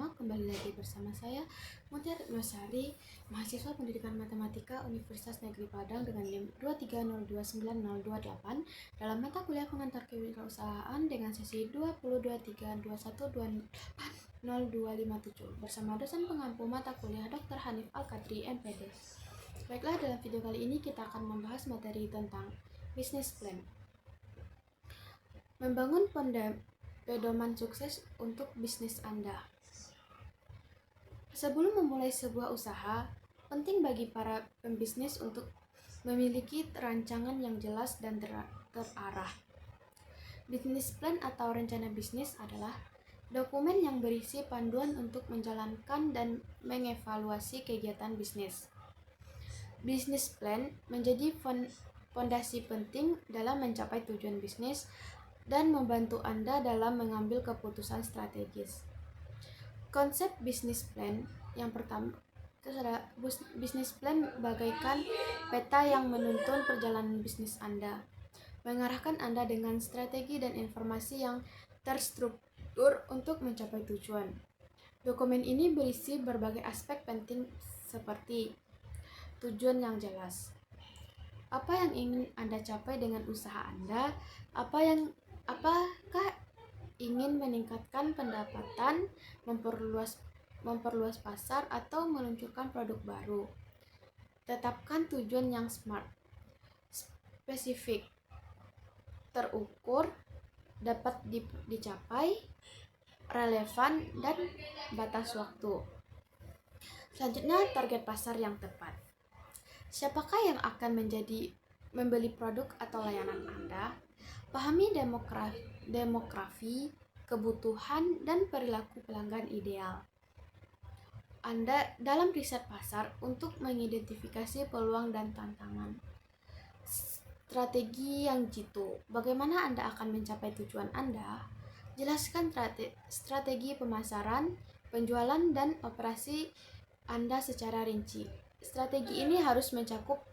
semua, kembali lagi bersama saya Mutia Retnosari, mahasiswa Pendidikan Matematika Universitas Negeri Padang dengan NIM 230290028 dalam mata kuliah pengantar kewirausahaan dengan sesi 202321280257 bersama dosen pengampu mata kuliah Dr. Hanif Al-Kadri, MPD. Baiklah, dalam video kali ini kita akan membahas materi tentang business plan. Membangun pedoman sukses untuk bisnis Anda. Sebelum memulai sebuah usaha, penting bagi para pembisnis untuk memiliki rancangan yang jelas dan terarah. Business plan atau rencana bisnis adalah dokumen yang berisi panduan untuk menjalankan dan mengevaluasi kegiatan bisnis. Business plan menjadi fondasi penting dalam mencapai tujuan bisnis dan membantu Anda dalam mengambil keputusan strategis. Konsep bisnis plan yang pertama itu adalah bisnis plan bagaikan peta yang menuntun perjalanan bisnis Anda, mengarahkan Anda dengan strategi dan informasi yang terstruktur untuk mencapai tujuan. Dokumen ini berisi berbagai aspek penting seperti tujuan yang jelas, apa yang ingin Anda capai dengan usaha Anda, apakah ingin meningkatkan pendapatan, memperluas pasar, atau meluncurkan produk baru. Tetapkan tujuan yang SMART, spesifik, terukur, dapat dicapai, relevan, dan batas waktu. Selanjutnya, target pasar yang tepat. Siapakah yang akan membeli produk atau layanan Anda? Pahami demografi, kebutuhan, dan perilaku pelanggan ideal Anda dalam riset pasar untuk mengidentifikasi peluang dan tantangan. Strategi yang jitu. Bagaimana Anda akan mencapai tujuan Anda? Jelaskan strategi pemasaran, penjualan, dan operasi Anda secara rinci. Strategi ini harus mencakup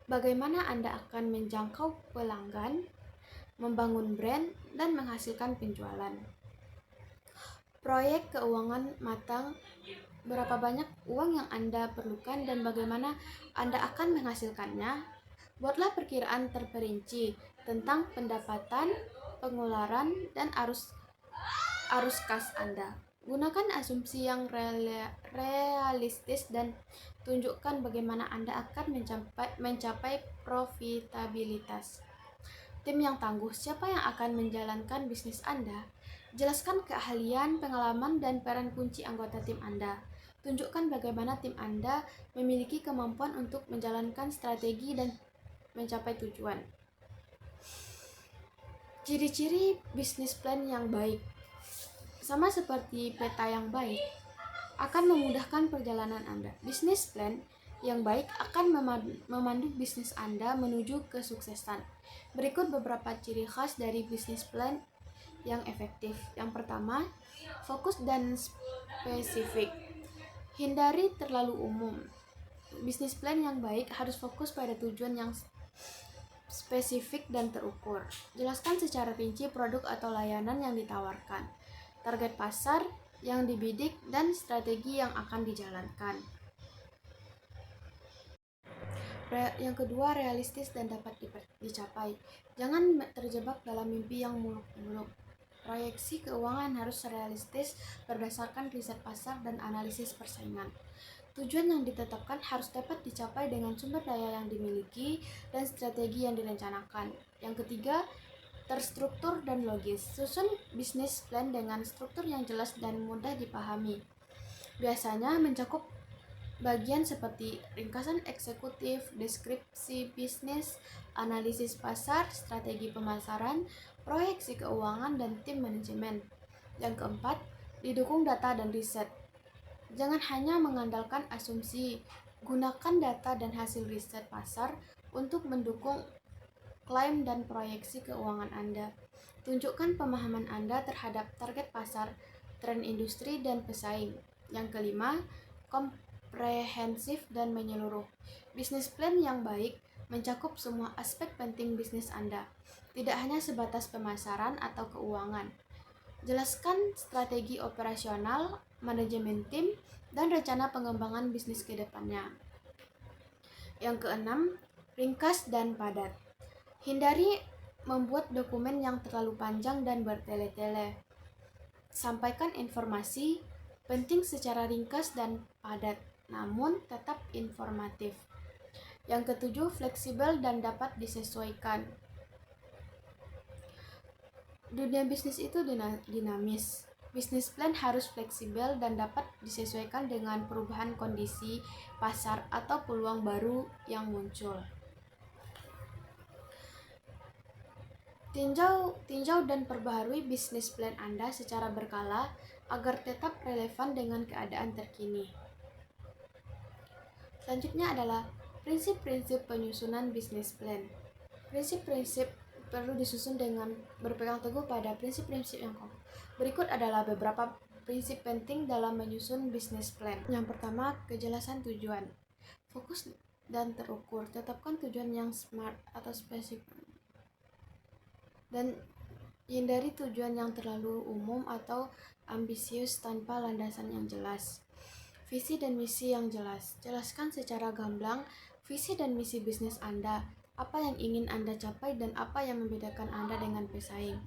bagaimana Anda akan menjangkau pelanggan, membangun brand, dan menghasilkan penjualan. Proyek keuangan matang. Berapa banyak uang yang Anda perlukan dan bagaimana Anda akan menghasilkannya? Buatlah perkiraan terperinci tentang pendapatan, pengeluaran, dan arus kas Anda. Gunakan asumsi yang realistis dan tunjukkan bagaimana Anda akan mencapai profitabilitas. Tim yang tangguh. Siapa yang akan menjalankan bisnis Anda? Jelaskan keahlian, pengalaman, dan peran kunci anggota tim Anda. Tunjukkan bagaimana tim Anda memiliki kemampuan untuk menjalankan strategi dan mencapai tujuan. Ciri-ciri bisnis plan yang baik. Sama seperti peta yang baik, akan memudahkan perjalanan Anda. Bisnis plan yang baik akan memandu bisnis Anda menuju kesuksesan. Berikut beberapa ciri khas dari bisnis plan yang efektif. Yang pertama, fokus dan spesifik. Hindari terlalu umum. Bisnis plan yang baik harus fokus pada tujuan yang spesifik dan terukur. Jelaskan secara rinci produk atau layanan yang ditawarkan, target pasar yang dibidik, dan strategi yang akan dijalankan. Yang kedua, realistis dan dapat dicapai. Jangan terjebak dalam mimpi yang muluk-muluk. Proyeksi keuangan harus realistis berdasarkan riset pasar dan analisis persaingan. Tujuan yang ditetapkan harus dapat dicapai dengan sumber daya yang dimiliki dan strategi yang direncanakan. Yang ketiga, terstruktur dan logis. Susun bisnis plan dengan struktur yang jelas dan mudah dipahami. Biasanya mencakup bagian seperti ringkasan eksekutif, deskripsi bisnis, analisis pasar, strategi pemasaran, proyeksi keuangan, dan tim manajemen. Yang keempat, didukung data dan riset. Jangan hanya mengandalkan asumsi, gunakan data dan hasil riset pasar untuk mendukung klaim dan proyeksi keuangan Anda. Tunjukkan pemahaman Anda terhadap target pasar, tren industri, dan pesaing. Yang kelima, komprehensif dan menyeluruh. Bisnis plan yang baik mencakup semua aspek penting bisnis Anda, tidak hanya sebatas pemasaran atau keuangan. Jelaskan strategi operasional, manajemen tim, dan rencana pengembangan bisnis ke depannya. Yang keenam, ringkas dan padat. Hindari membuat dokumen yang terlalu panjang dan bertele-tele. Sampaikan informasi penting secara ringkas dan padat, namun tetap informatif. Yang ketujuh, fleksibel dan dapat disesuaikan. Dunia bisnis itu dinamis. Bisnis plan harus fleksibel dan dapat disesuaikan dengan perubahan kondisi pasar atau peluang baru yang muncul. Tinjau dan perbaharui bisnis plan Anda secara berkala agar tetap relevan dengan keadaan terkini. Selanjutnya adalah prinsip-prinsip penyusunan bisnis plan. Prinsip-prinsip perlu disusun dengan berpegang teguh pada prinsip-prinsip yang kokoh. Berikut adalah beberapa prinsip penting dalam menyusun bisnis plan. Yang pertama, kejelasan tujuan. Fokus dan terukur. Tetapkan tujuan yang smart atau spesifik. Dan hindari tujuan yang terlalu umum atau ambisius tanpa landasan yang jelas. Visi dan misi yang jelas. Jelaskan secara gamblang visi dan misi bisnis Anda. Apa yang ingin Anda capai dan apa yang membedakan Anda dengan pesaing.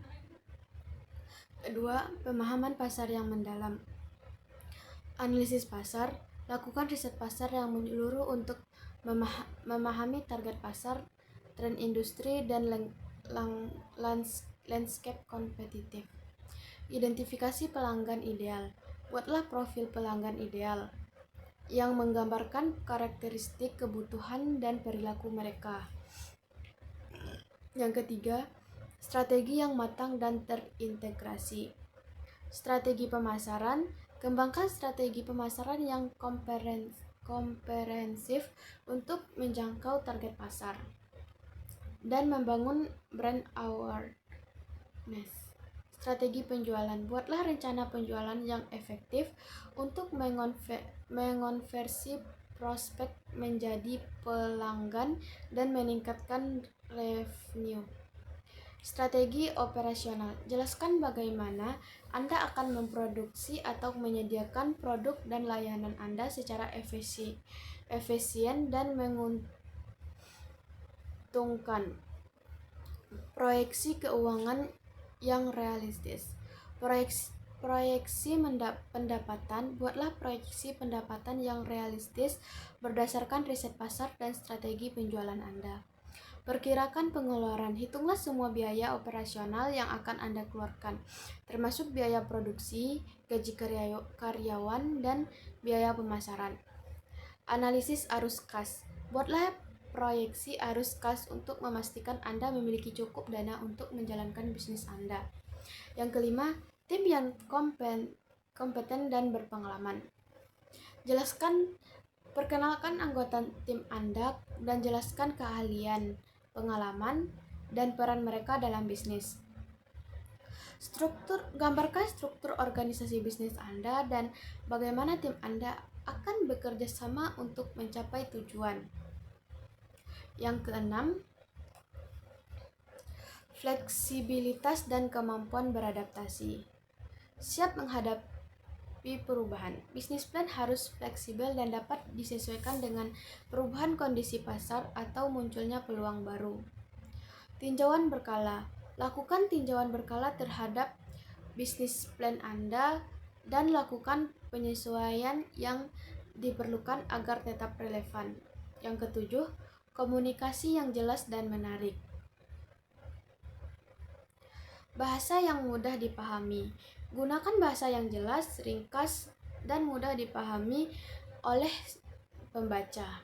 Kedua, pemahaman pasar yang mendalam. Analisis pasar. Lakukan riset pasar yang menyeluruh untuk memahami target pasar, tren industri, dan landscape kompetitif. Identifikasi pelanggan ideal. Buatlah profil pelanggan ideal yang menggambarkan karakteristik, kebutuhan, dan perilaku mereka. Yang ketiga, strategi yang matang dan terintegrasi. Strategi pemasaran. Kembangkan strategi pemasaran yang komprehensif untuk menjangkau target pasar dan membangun brand awareness. Strategi penjualan. Buatlah rencana penjualan yang efektif untuk mengonversi prospek menjadi pelanggan dan meningkatkan revenue. Strategi operasional. Jelaskan bagaimana Anda akan memproduksi atau menyediakan produk dan layanan Anda secara efisien dan menguntungkan. Proyeksi keuangan yang realistis. Proyeksi pendapatan. Buatlah proyeksi pendapatan yang realistis berdasarkan riset pasar dan strategi penjualan Anda. Perkirakan pengeluaran. Hitunglah semua biaya operasional yang akan Anda keluarkan, termasuk biaya produksi, gaji karyawan, dan biaya pemasaran. Analisis arus kas. Buatlah proyeksi arus kas untuk memastikan Anda memiliki cukup dana untuk menjalankan bisnis Anda. Yang kelima, tim yang kompeten dan berpengalaman. Perkenalkan anggota tim Anda dan jelaskan keahlian, pengalaman, dan peran mereka dalam bisnis. Gambarkan struktur organisasi bisnis Anda dan bagaimana tim Anda akan bekerja sama untuk mencapai tujuan. Yang keenam, fleksibilitas dan kemampuan beradaptasi. Siap menghadapi perubahan. Bisnis plan harus fleksibel dan dapat disesuaikan dengan perubahan kondisi pasar atau munculnya peluang baru. Tinjauan berkala. Lakukan tinjauan berkala terhadap bisnis plan Anda dan lakukan penyesuaian yang diperlukan agar tetap relevan. Yang ketujuh, komunikasi yang jelas dan menarik. Bahasa yang mudah dipahami. Gunakan bahasa yang jelas, ringkas, dan mudah dipahami oleh pembaca.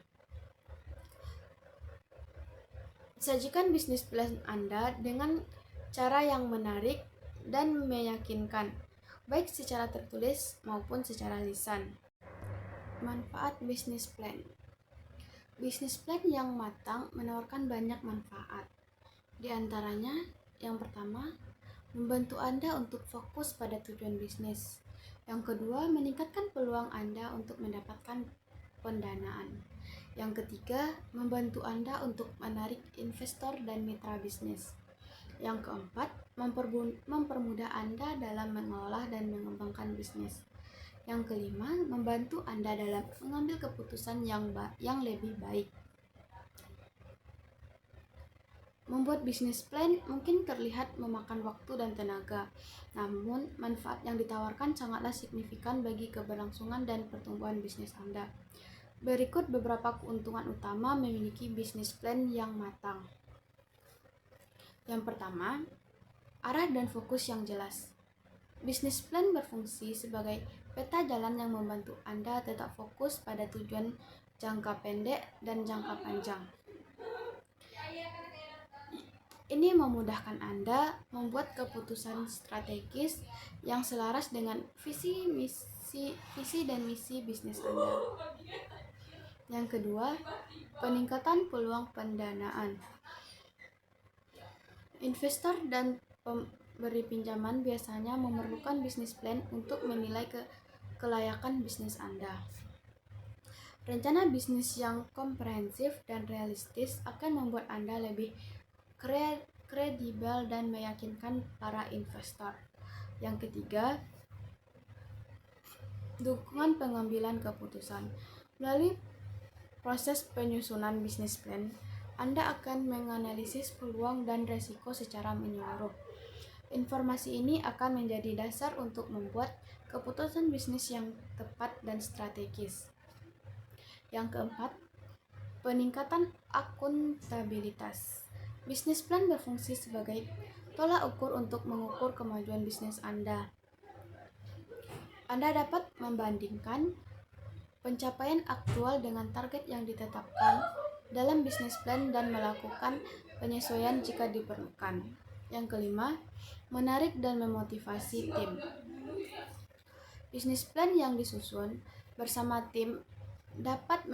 Sajikan bisnis plan Anda dengan cara yang menarik dan meyakinkan, baik secara tertulis maupun secara lisan. Manfaat bisnis plan. Bisnis plan yang matang menawarkan banyak manfaat. Di antaranya, yang pertama, membantu Anda untuk fokus pada tujuan bisnis. Yang kedua, meningkatkan peluang Anda untuk mendapatkan pendanaan. Yang ketiga, membantu Anda untuk menarik investor dan mitra bisnis. Yang keempat, mempermudah Anda dalam mengelola dan mengembangkan bisnis. Yang kelima, membantu Anda dalam mengambil keputusan yang lebih baik. Membuat bisnis plan mungkin terlihat memakan waktu dan tenaga, namun manfaat yang ditawarkan sangatlah signifikan bagi keberlangsungan dan pertumbuhan bisnis Anda. Berikut beberapa keuntungan utama memiliki bisnis plan yang matang. Yang pertama, arah dan fokus yang jelas. Bisnis plan berfungsi sebagai peta jalan yang membantu Anda tetap fokus pada tujuan jangka pendek dan jangka panjang. Ini memudahkan Anda membuat keputusan strategis yang selaras dengan visi dan misi bisnis Anda. Yang kedua, peningkatan peluang pendanaan. Investor dan pemberi pinjaman biasanya memerlukan bisnis plan untuk menilai kelayakan bisnis Anda. Rencana bisnis yang komprehensif dan realistis akan membuat Anda lebih kredibel dan meyakinkan para investor. Yang ketiga, dukungan pengambilan keputusan. Melalui proses penyusunan bisnis plan, Anda akan menganalisis peluang dan resiko secara menyeluruh. Informasi ini akan menjadi dasar untuk membuat keputusan bisnis yang tepat dan strategis. Yang keempat, peningkatan akuntabilitas. Bisnis plan berfungsi sebagai tolak ukur untuk mengukur kemajuan bisnis Anda. Anda dapat membandingkan pencapaian aktual dengan target yang ditetapkan dalam bisnis plan dan melakukan penyesuaian jika diperlukan. Yang kelima, menarik dan memotivasi tim. Bisnis plan yang disusun bersama tim dapat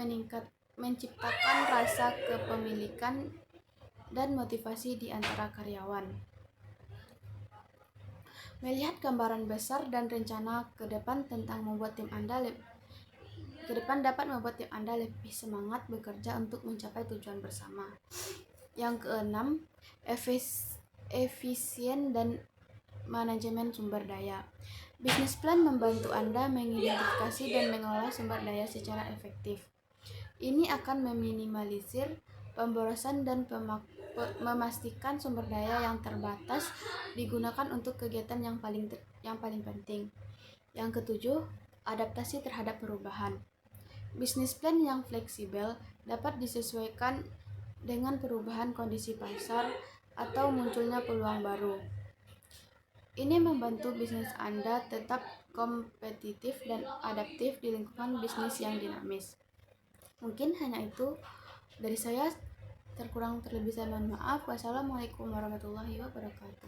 menciptakan rasa kepemilikan dan motivasi di antara karyawan. Melihat gambaran besar dan rencana ke depan dapat membuat tim Anda lebih semangat bekerja untuk mencapai tujuan bersama. Yang keenam, efisien dan manajemen sumber daya. Bisnis plan membantu Anda mengidentifikasi dan mengelola sumber daya secara efektif. Ini akan meminimalisir pemborosan dan memastikan sumber daya yang terbatas digunakan untuk kegiatan yang paling penting. Yang ketujuh, adaptasi terhadap perubahan. Bisnis plan yang fleksibel dapat disesuaikan dengan perubahan kondisi pasar atau munculnya peluang baru. Ini membantu bisnis Anda tetap kompetitif dan adaptif di lingkungan bisnis yang dinamis. Mungkin hanya itu dari saya. Terkurang terlebih saya mohon maaf. Wassalamualaikum warahmatullahi wabarakatuh.